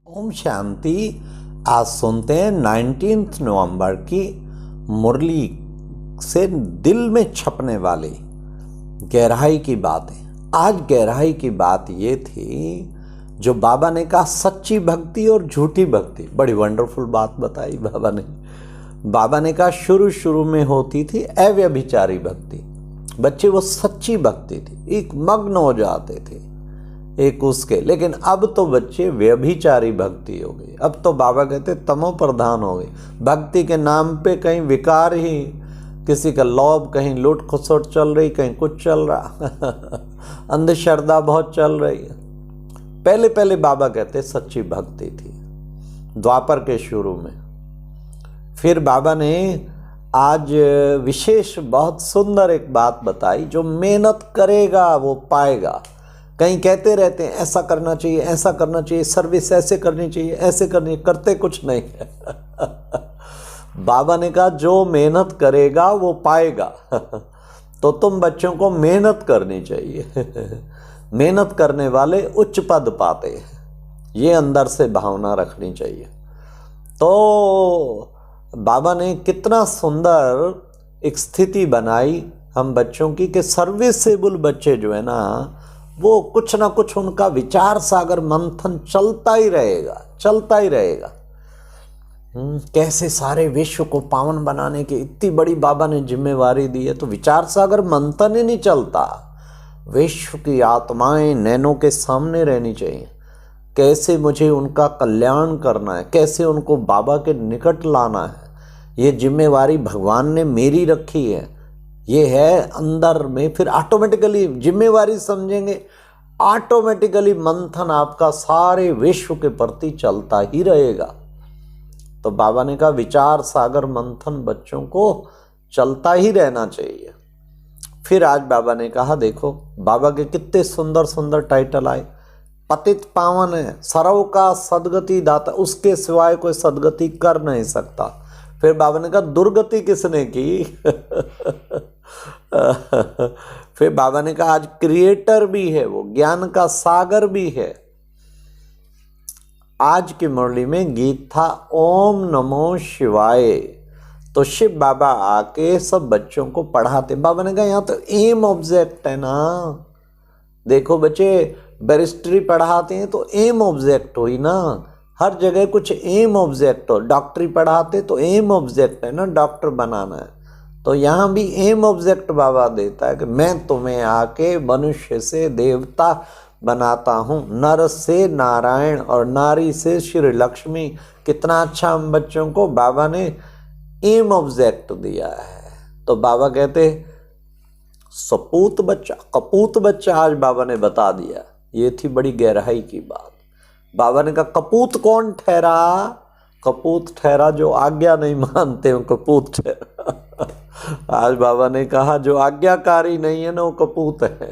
ओम शांति। आज सुनते हैं 19 नवंबर की मुरली से दिल में छपने वाली गहराई की बातें। आज गहराई की बात ये थी जो बाबा ने कहा, सच्ची भक्ति और झूठी भक्ति। बड़ी वंडरफुल बात बताई बाबा ने कहा शुरू शुरू में होती थी अव्यभिचारी भक्ति। बच्चे वो सच्ची भक्ति थी, एक मग्न हो जाते थे एक उसके। लेकिन अब तो बच्चे व्यभिचारी भक्ति हो गई। अब तो बाबा कहते तमो प्रधान हो गई। भक्ति के नाम पे कहीं विकार ही, किसी का लोभ, कहीं लूट खसोट चल रही, कहीं कुछ चल रहा अंधश्रद्धा बहुत चल रही है। पहले पहले बाबा कहते सच्ची भक्ति थी, द्वापर के शुरू में। फिर बाबा ने आज विशेष बहुत सुंदर एक बात बताई, जो मेहनत करेगा वो पाएगा। कहीं कहते रहते हैं ऐसा करना चाहिए, ऐसा करना चाहिए, सर्विस ऐसे करनी चाहिए, ऐसे करनी, करते कुछ नहीं है बाबा ने कहा जो मेहनत करेगा वो पाएगा तो तुम बच्चों को मेहनत करनी चाहिए मेहनत करने वाले उच्च पद पाते हैं, ये अंदर से भावना रखनी चाहिए। तो बाबा ने कितना सुंदर एक स्थिति बनाई हम बच्चों की कि सर्विसेबल बच्चे जो है ना, वो कुछ ना कुछ उनका विचार सागर मंथन चलता ही रहेगा। कैसे सारे विश्व को पावन बनाने की इतनी बड़ी बाबा ने जिम्मेवारी दी है, तो विचार सागर मंथन ही नहीं चलता। विश्व की आत्माएं नैनों के सामने रहनी चाहिए, कैसे मुझे उनका कल्याण करना है, कैसे उनको बाबा के निकट लाना है। ये जिम्मेवारी भगवान ने मेरी रखी है, ये है अंदर में। फिर ऑटोमेटिकली जिम्मेवारी समझेंगे, ऑटोमेटिकली मंथन आपका सारे विश्व के प्रति चलता ही रहेगा। तो बाबा ने कहा विचार सागर मंथन बच्चों को चलता ही रहना चाहिए। फिर आज बाबा ने कहा, देखो बाबा के कितने सुंदर सुंदर टाइटल आए। पतित पावन है, सर्व का सदगति दाता, उसके सिवाय कोई सदगति कर नहीं सकता। फिर बाबा ने कहा दुर्गति किसने की फिर बाबा ने कहा आज क्रिएटर भी है, वो ज्ञान का सागर भी है। आज की मुरली में गीत था ओम नमो शिवाय। तो शिव बाबा आके सब बच्चों को पढ़ाते। बाबा ने कहा यहाँ तो एम ऑब्जेक्ट है ना। देखो बच्चे, बैरिस्ट्री पढ़ाते हैं तो एम ऑब्जेक्ट हुई ना, हर जगह कुछ एम ऑब्जेक्ट हो। डॉक्टरी पढ़ाते तो एम ऑब्जेक्ट है ना, डॉक्टर बनाना है। तो यहाँ भी एम ऑब्जेक्ट बाबा देता है कि मैं तुम्हें आके मनुष्य से देवता बनाता हूँ, नर से नारायण और नारी से श्री लक्ष्मी। कितना अच्छा हम बच्चों को बाबा ने एम ऑब्जेक्ट दिया है। तो बाबा कहते सपूत बच्चा, कपूत बच्चा आज बाबा ने बता दिया। ये थी बड़ी गहराई की बात। बाबा ने कहा कपूत कौन ठहरा? कपूत ठहरा जो आज्ञा नहीं मानते हो, कपूत ठहरा आज बाबा ने कहा जो आज्ञाकारी नहीं है ना, वो कपूत है।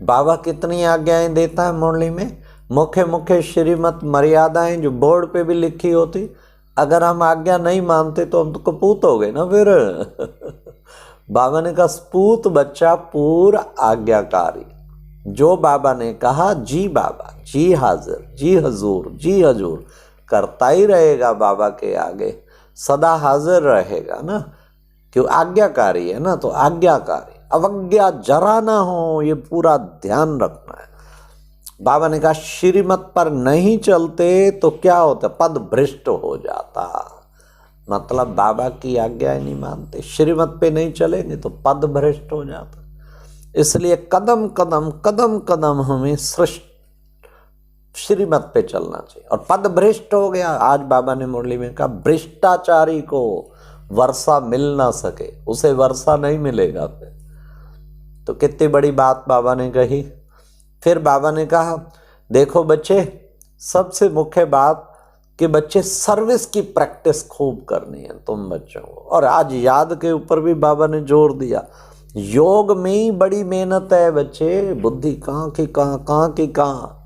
बाबा कितनी आज्ञाएं देता है मुरली में, मुख्य मुख्य श्रीमत मर्यादाएं जो बोर्ड पे भी लिखी होती। अगर हम आज्ञा नहीं मानते तो हम तो कपूत हो गए ना फिर बाबा ने कहा सपूत बच्चा पूरा आज्ञाकारी। जो बाबा ने कहा जी बाबा, जी हाजिर, जी हजूर, जी हजूर करता ही रहेगा। बाबा के आगे सदा हाजिर रहेगा ना, क्यों आज्ञाकारी है ना। तो आज्ञाकारी, अवज्ञा जरा ना हो, ये पूरा ध्यान रखना है। बाबा ने कहा श्रीमत पर नहीं चलते तो क्या होता, पद भ्रष्ट हो जाता। मतलब बाबा की आज्ञा नहीं मानते, श्रीमत पे नहीं चलेंगे तो पद भ्रष्ट हो जाता। इसलिए कदम कदम कदम कदम हमें श्रीमत पे चलना चाहिए। और पद भ्रष्ट हो गया, आज बाबा ने मुरली में कहा भ्रष्टाचारी को वर्षा मिल ना सके, उसे वर्षा नहीं मिलेगा फिर। तो कितनी बड़ी बात बाबा ने कही। फिर बाबा ने कहा देखो बच्चे, सबसे मुख्य बात कि बच्चे सर्विस की प्रैक्टिस खूब करनी है तुम बच्चों को। और आज याद के ऊपर भी बाबा ने जोर दिया। योग में ही बड़ी मेहनत है बच्चे, बुद्धि कहाँ की कहाँ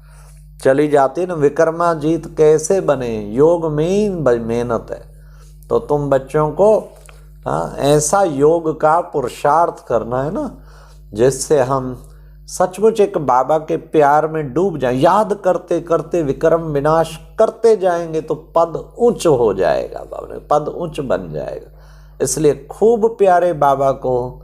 चली जाती है ना। विक्रमाजीत कैसे बने, योग में ही मेहनत है। तो तुम बच्चों को ऐसा योग का पुरुषार्थ करना है ना, जिससे हम सचमुच एक बाबा के प्यार में डूब जाए, याद करते करते विक्रम विनाश करते जाएंगे तो पद ऊंच हो जाएगा, बाबा ने पद ऊंच बन जाएगा। इसलिए खूब प्यारे बाबा को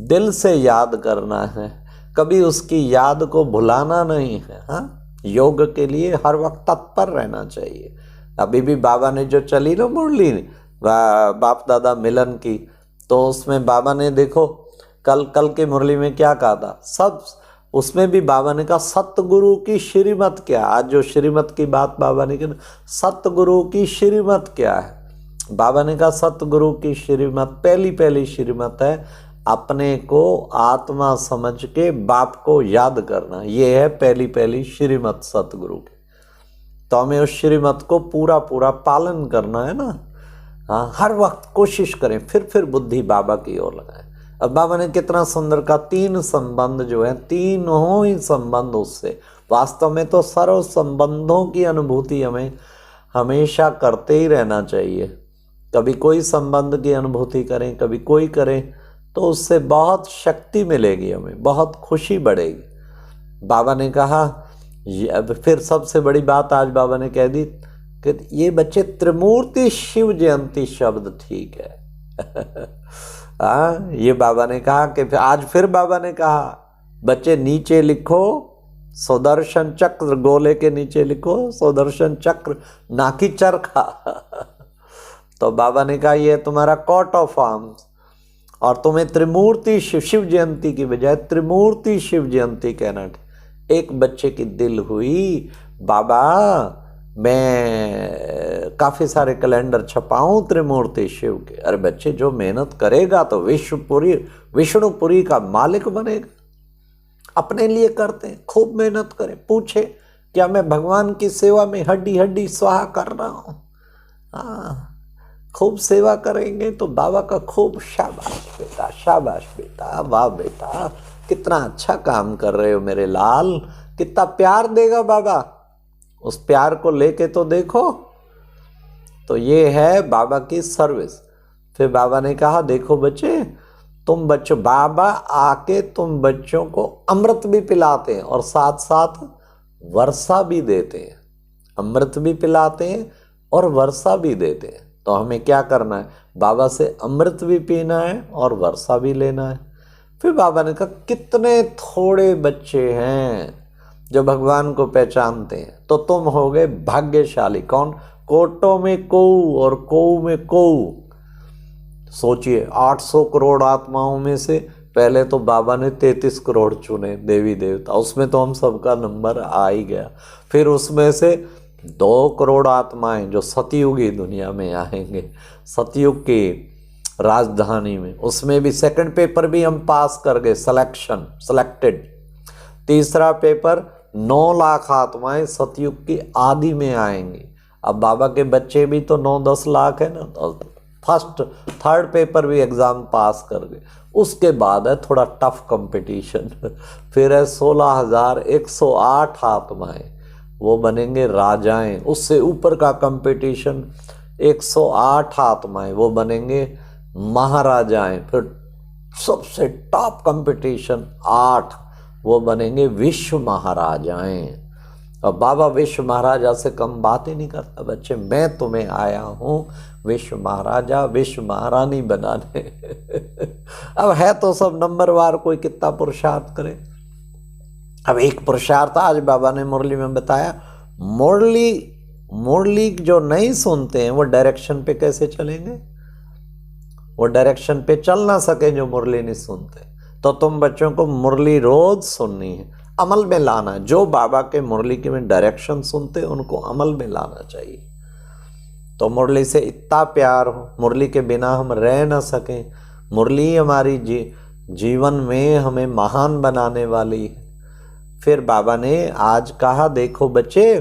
दिल से याद करना है, कभी उसकी याद को भुलाना नहीं है। हाँ, योग के लिए हर वक्त तत्पर रहना चाहिए। अभी भी बाबा ने जो चली ना मुरली बाप दादा मिलन की, तो उसमें बाबा ने देखो कल के मुरली में क्या कहा था, सब उसमें भी बाबा ने कहा सतगुरु की श्रीमत क्या। आज जो श्रीमत की बात बाबा ने की, सतगुरु की श्रीमत क्या है। बाबा ने कहा सतगुरु की श्रीमत पहली श्रीमत है अपने को आत्मा समझ के बाप को याद करना। ये है पहली श्रीमत सतगुरु की। तो हमें उस श्रीमत को पूरा पालन करना है ना। हाँ, हर वक्त कोशिश करें, फिर बुद्धि बाबा की ओर लगाएं। अब बाबा ने कितना सुंदर का 3 संबंध जो है, तीनों ही संबंध उससे, वास्तव में तो सर्व संबंधों की अनुभूति हमें हमेशा करते ही रहना चाहिए। कभी कोई संबंध की अनुभूति करें, कभी कोई करें, तो उससे बहुत शक्ति मिलेगी, हमें बहुत खुशी बढ़ेगी। बाबा ने कहा, अब फिर सबसे बड़ी बात आज बाबा ने कह दी कि ये बच्चे त्रिमूर्ति शिव जयंती शब्द ठीक है। ये बाबा ने कहा कि आज फिर बाबा ने कहा बच्चे नीचे लिखो सुदर्शन चक्र, गोले के नीचे लिखो सुदर्शन चक्र नाकी चरखा। तो बाबा ने कहा ये तुम्हारा कॉट ऑफ आर्म्स, और तुम्हें त्रिमूर्ति शिव जयंती की बजाय त्रिमूर्ति शिव जयंती कहना। एक बच्चे की दिल हुई, बाबा मैं काफ़ी सारे कैलेंडर छपाऊं त्रिमूर्ति शिव के। अरे बच्चे, जो मेहनत करेगा तो विष्णुपुरी का मालिक बनेगा। अपने लिए करते हैं, खूब मेहनत करें। पूछे क्या मैं भगवान की सेवा में हड्डी स्वाहा कर रहा हूँ? हाँ, खूब सेवा करेंगे तो बाबा का खूब शाबाश बेटा, वाह बेटा, कितना अच्छा काम कर रहे हो मेरे लाल, कितना प्यार देगा बाबा। उस प्यार को लेके तो देखो। तो ये है बाबा की सर्विस। फिर बाबा ने कहा देखो बच्चे, तुम बच्चों, बाबा आके तुम बच्चों को अमृत भी पिलाते हैं और साथ साथ वर्षा भी देते हैं। अमृत भी पिलाते हैं और वर्षा भी देते हैं। तो हमें क्या करना है, बाबा से अमृत भी पीना है और वर्षा भी लेना है। फिर बाबा ने कहा कितने थोड़े बच्चे हैं जो भगवान को पहचानते हैं, तो तुम हो गए भाग्यशाली। कौन? कोटों में कोऊ और कोऊ में कोऊ। सोचिए 800 करोड़ आत्माओं में से पहले तो बाबा ने 33 करोड़ चुने देवी देवता, उसमें तो हम सबका नंबर आ ही गया। फिर उसमें से 2 करोड़ आत्माएं जो सतयुगी दुनिया में आएंगे, सतयुग की राजधानी में, उसमें भी सेकंड पेपर भी हम पास कर गए, सेलेक्टेड। तीसरा पेपर 9 लाख आत्माएं सतयुग की आदि में आएंगी। अब बाबा के बच्चे भी तो 9-10 लाख है ना, तो फर्स्ट थर्ड पेपर भी एग्जाम पास कर गए। उसके बाद है थोड़ा टफ कंपटीशन। फिर है 16,108 आत्माएं, वो बनेंगे राजाएं। उससे ऊपर का कंपटीशन 108 आत्माएं, वो बनेंगे महाराजाएं। फिर सबसे टॉप कंपटीशन 8, वो बनेंगे विश्व महाराजाएं। और बाबा विश्व महाराजा से कम बात ही नहीं करता। बच्चे, मैं तुम्हें आया हूँ विश्व महाराजा विश्व महारानी बनाने। अब है तो सब नंबरवार, कोई कितना पुरुषार्थ करे। अब एक पुरुषार्थ आज बाबा ने मुरली में बताया, मुरली जो नहीं सुनते हैं वो डायरेक्शन पे कैसे चलेंगे? वो डायरेक्शन पे चल ना सके जो मुरली नहीं सुनते। तो तुम बच्चों को मुरली रोज सुननी है, अमल में लाना है। जो बाबा के मुरली के में डायरेक्शन सुनते उनको अमल में लाना चाहिए। तो मुरली से इतना प्यार हो, मुरली के बिना हम रह ना सकें। मुरली हमारी जीवन में हमें महान बनाने वाली है। फिर बाबा ने आज कहा देखो बच्चे,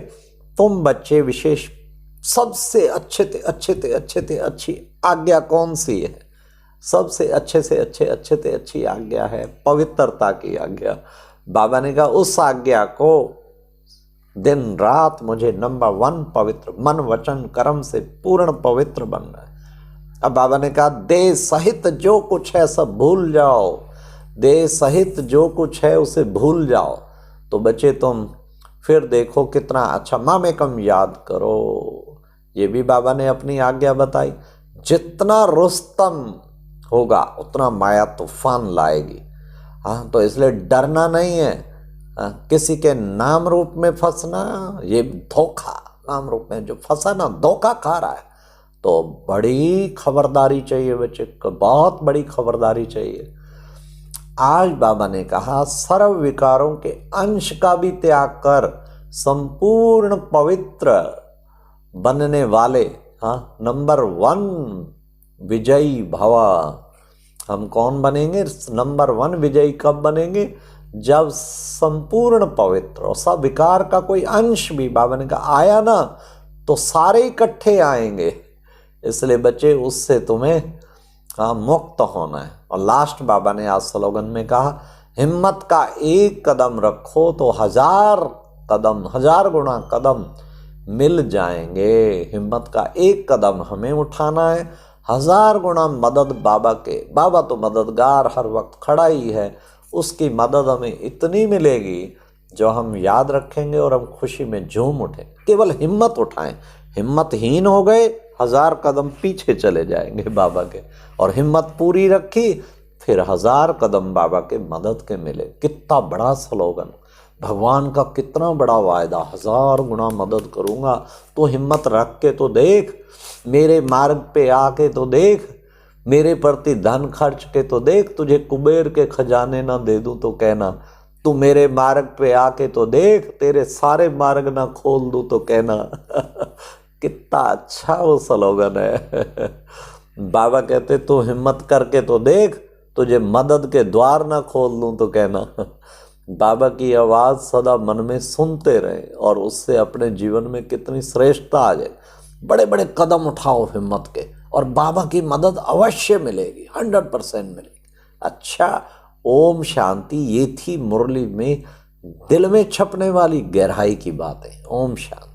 तुम बच्चे विशेष सबसे अच्छी आज्ञा कौन सी है? सबसे अच्छी आज्ञा है पवित्रता की आज्ञा। बाबा ने कहा उस आज्ञा को दिन रात मुझे नंबर 1 पवित्र मन वचन कर्म से पूर्ण पवित्र बनना है। अब बाबा ने कहा देह सहित जो कुछ है सब भूल जाओ, देह सहित जो कुछ है उसे भूल जाओ। तो बच्चे तुम फिर देखो कितना अच्छा, मामेकम याद करो। ये भी बाबा ने अपनी आज्ञा बताई। जितना रुस्तम होगा उतना माया तूफान लाएगी। हाँ, तो इसलिए डरना नहीं है। हाँ, किसी के नाम रूप में फंसना, ये धोखा, नाम रूप में जो फंसा ना धोखा खा रहा है, तो बड़ी खबरदारी चाहिए बच्चे को, बहुत बड़ी खबरदारी चाहिए। आज बाबा ने कहा सर्व विकारों के अंश का भी त्याग कर संपूर्ण पवित्र बनने वाले, हाँ, नंबर 1 विजयी भवा। हम कौन बनेंगे? नंबर 1 विजयी कब बनेंगे? जब संपूर्ण पवित्र और सब विकार का कोई अंश भी, बाबा ने कहा, आया ना तो सारे इकट्ठे आएंगे। इसलिए बच्चे उससे तुम्हें मुक्त होना है। और लास्ट बाबा ने आज स्लोगन में कहा, हिम्मत का एक कदम रखो तो 1000 कदम, 1000 गुना कदम मिल जाएंगे। हिम्मत का एक कदम हमें उठाना है, 1000 गुना मदद बाबा के। बाबा तो मददगार हर वक्त खड़ा ही है, उसकी मदद हमें इतनी मिलेगी जो हम याद रखेंगे और हम खुशी में झूम उठे। केवल हिम्मत उठाएं। हिम्मतहीन हो गए 1000 कदम पीछे चले जाएंगे बाबा के, और हिम्मत पूरी रखी फिर 1000 कदम बाबा के मदद के मिले। कितना बड़ा स्लोगन, भगवान का कितना बड़ा वायदा, 1000 गुना मदद करूँगा। तो हिम्मत रख के तो देख, मेरे मार्ग पे आके तो देख, मेरे प्रति धन खर्च के तो देख। तुझे कुबेर के खजाने ना दे दूँ तो कहना, तू मेरे मार्ग पे आके तो देख, तेरे सारे मार्ग ना खोल दूँ तो कहना। कितना अच्छा वो स्लोगन है। बाबा कहते तू हिम्मत करके तो देख, तुझे मदद के द्वार ना खोल दूँ तो कहना। बाबा की आवाज़ सदा मन में सुनते रहे और उससे अपने जीवन में कितनी श्रेष्ठता आ जाए। बड़े बड़े कदम उठाओ हिम्मत के, और बाबा की मदद अवश्य मिलेगी, 100% मिलेगी। अच्छा, ओम शांति। ये थी मुरली में दिल में छपने वाली गहराई की बातें। ओम शांति।